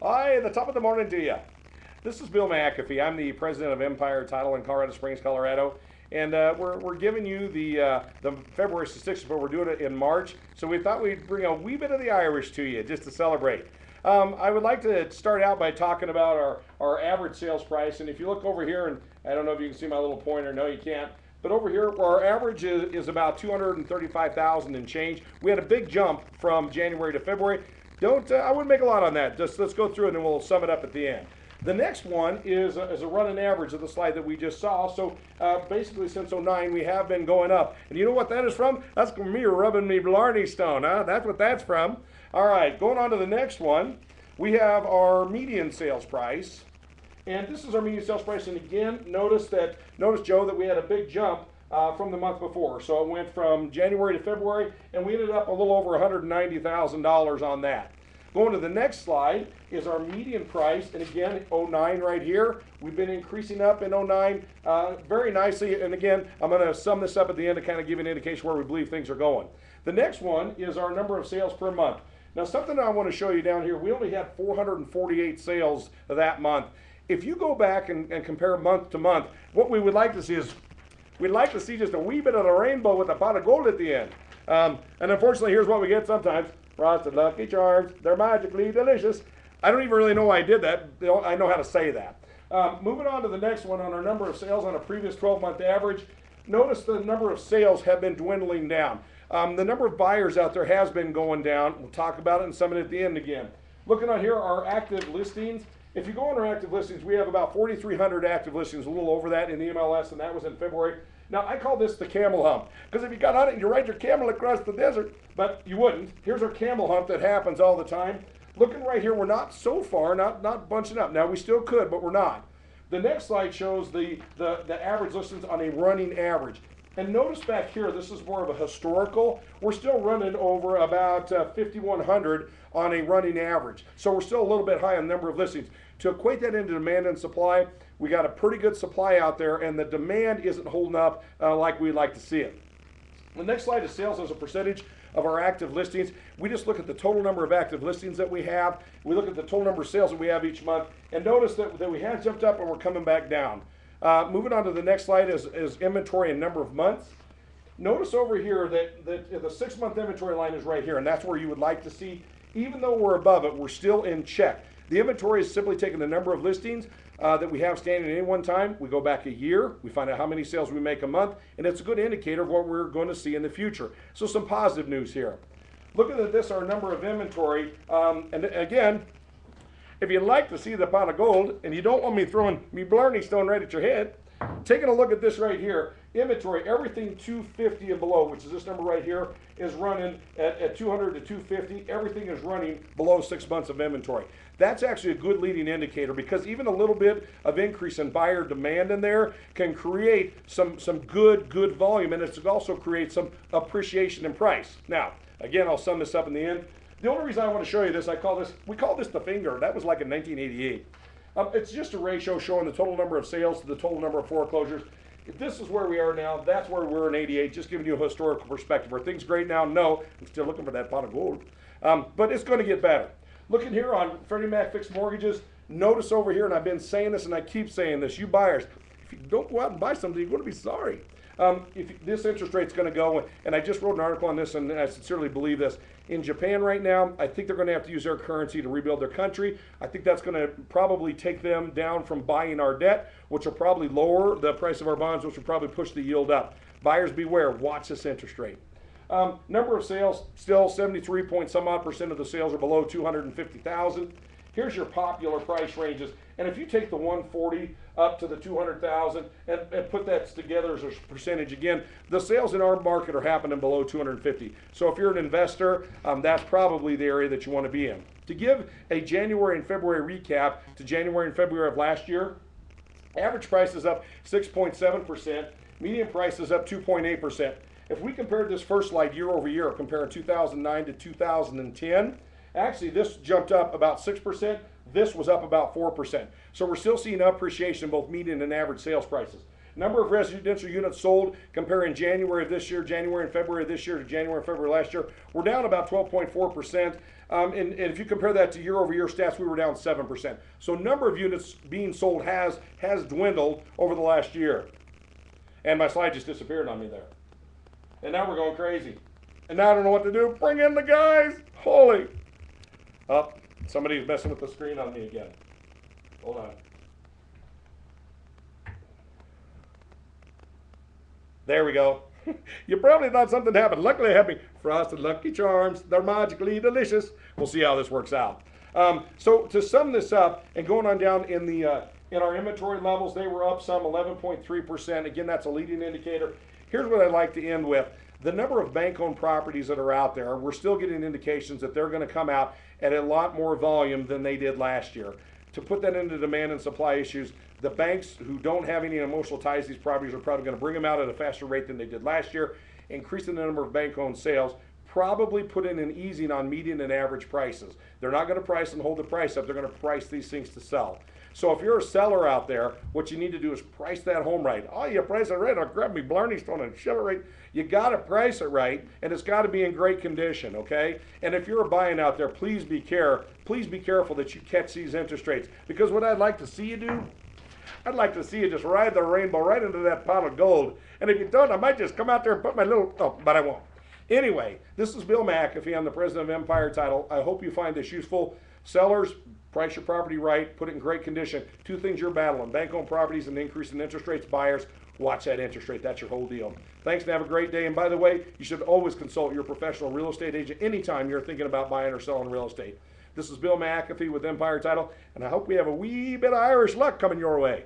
Hi, the top of the morning to you. This is Bill McAfee. I'm the president of Empire Title in Colorado Springs, Colorado. And we're giving you the February statistics, but we're doing it in March. So we thought we'd bring a wee bit of the Irish to you just to celebrate. I would like to start out by talking about our average sales price. And if you look over here, and I don't know if you can see my little pointer. No, you can't. But over here, our average is about 235,000 and change. We had a big jump from January to February. I wouldn't make a lot on that. Just let's go through and then we'll sum it up at the end. The next one is a running average of the slide that we just saw. So basically since '09 we have been going up. And you know what that is from? That's from me rubbing me Blarney Stone, huh? That's what that's from. All right, going on to the next one. We have our median sales price. And this is our median sales price. And again, notice Joe, that we had a big jump from the month before. So it went from January to February, and we ended up a little over $190,000 on that. Going to the next slide is our median price, and again, '09 right here. We've been increasing up in '09 very nicely, and again, I'm going to sum this up at the end to kind of give an indication where we believe things are going. The next one is our number of sales per month. Now, something I want to show you down here, we only had 448 sales that month. If you go back and compare month to month, what we would like to see is, we'd like to see just a wee bit of the rainbow with a pot of gold at the end. And unfortunately, here's what we get sometimes. Frosted Lucky Charms, they're magically delicious. I don't even really know why I did that. I know how to say that. Moving on to the next one on our number of sales on a previous 12-month average, notice the number of sales have been dwindling down. The number of buyers out there has been going down. We'll talk about it and sum it at the end again. Looking on here, our active listings. If you go on our active listings, we have about 4,300 active listings, a little over that in the MLS, and that was in February. Now, I call this the camel hump, because if you got on it and you ride your camel across the desert, but you wouldn't. Here's our camel hump that happens all the time. Looking right here, we're not so far, not bunching up. Now, we still could, but we're not. The next slide shows the average listings on a running average. And notice back here, this is more of a historical. We're still running over about 5,100 on a running average. So we're still a little bit high on the number of listings. To equate that into demand and supply, we got a pretty good supply out there, and the demand isn't holding up like we'd like to see it. The next slide is sales as a percentage of our active listings. We just look at the total number of active listings that we have. We look at the total number of sales that we have each month, and notice that we have jumped up and we're coming back down. Moving on to the next slide is inventory and number of months. Notice over here that the 6-month inventory line is right here, and that's where you would like to see. Even though we're above it, we're still in check. The inventory is simply taking the number of listings that we have standing at any one time. We go back a year, we find out how many sales we make a month, and it's a good indicator of what we're going to see in the future. So some positive news here. Looking at this, our number of inventory, and again, if you'd like to see the pot of gold, and you don't want me throwing me Blarney Stone right at your head, taking a look at this right here, inventory, everything 250 and below, which is this number right here, is running at 200 to 250. Everything is running below 6 months of inventory. That's actually a good leading indicator, because even a little bit of increase in buyer demand in there can create some good volume, and it also creates some appreciation in price. Now, again, I'll sum this up in the end. The only reason I want to show you this, we call this the finger. That was like in 1988. It's just a ratio showing the total number of sales to the total number of foreclosures. If this is where we are now, that's where we were in '88, just giving you a historical perspective. Are things great now? No. I'm still looking for that pot of gold. But it's going to get better. Looking here on Freddie Mac fixed mortgages, notice over here, and I've been saying this and I keep saying this, you buyers, if you don't go out and buy something, you're going to be sorry. This interest rate's going to go, and I just wrote an article on this, and I sincerely believe this. In Japan right now, I think they're going to have to use their currency to rebuild their country. I think that's going to probably take them down from buying our debt, which will probably lower the price of our bonds, which will probably push the yield up. Buyers beware, watch this interest rate. Number of sales, still 73 point some odd % of the sales are below 250,000. Here's your popular price ranges. And if you take the 140 up to the 200,000 and put that together as a percentage again, the sales in our market are happening below 250. So if you're an investor, that's probably the area that you want to be in. To give a January and February recap to January and February of last year, average price is up 6.7%, median price is up 2.8%. If we compared this first slide year over year, comparing 2009 to 2010, actually this jumped up about 6%. This was up about 4%. So we're still seeing appreciation in both median and average sales prices. Number of residential units sold comparing January of this year, January and February of this year to January and February last year, we're down about 12.4%. And if you compare that to year-over-year stats, we were down 7%. So number of units being sold has dwindled over the last year. And my slide just disappeared on me there. And now we're going crazy. And now I don't know what to do. Bring in the guys. Holy. Oh, somebody's messing with the screen on me again. Hold on. There we go. You probably thought something happened. Luckily it happened. Frosted Lucky Charms. They're magically delicious. We'll see how this works out. So to sum this up and going on down in the in our inventory levels, they were up some 11.3%. Again, that's a leading indicator. Here's what I'd like to end with. The number of bank-owned properties that are out there, we're still getting indications that they're going to come out at a lot more volume than they did last year. To put that into demand and supply issues, the banks who don't have any emotional ties to these properties are probably going to bring them out at a faster rate than they did last year, increasing the number of bank-owned sales, probably putting an easing on median and average prices. They're not going to price and hold the price up. They're going to price these things to sell. So if you're a seller out there, what you need to do is price that home right. Oh, you price it right, I'll grab me Blarney Stone and shove it right. You got to price it right, and it's got to be in great condition, okay? And if you're buying out there, please be careful that you catch these interest rates. Because what I'd like to see you do, I'd like to see you just ride the rainbow right into that pot of gold. And if you don't, I might just come out there and put my little, oh, but I won't. Anyway, this is Bill McAfee. I'm the president of Empire Title. I hope you find this useful. Sellers, price your property right, put it in great condition. Two things you're battling: bank-owned properties and increase in interest rates. Buyers, watch that interest rate. That's your whole deal. Thanks and have a great day. And by the way, you should always consult your professional real estate agent anytime you're thinking about buying or selling real estate. This is Bill McAfee with Empire Title, and I hope we have a wee bit of Irish luck coming your way.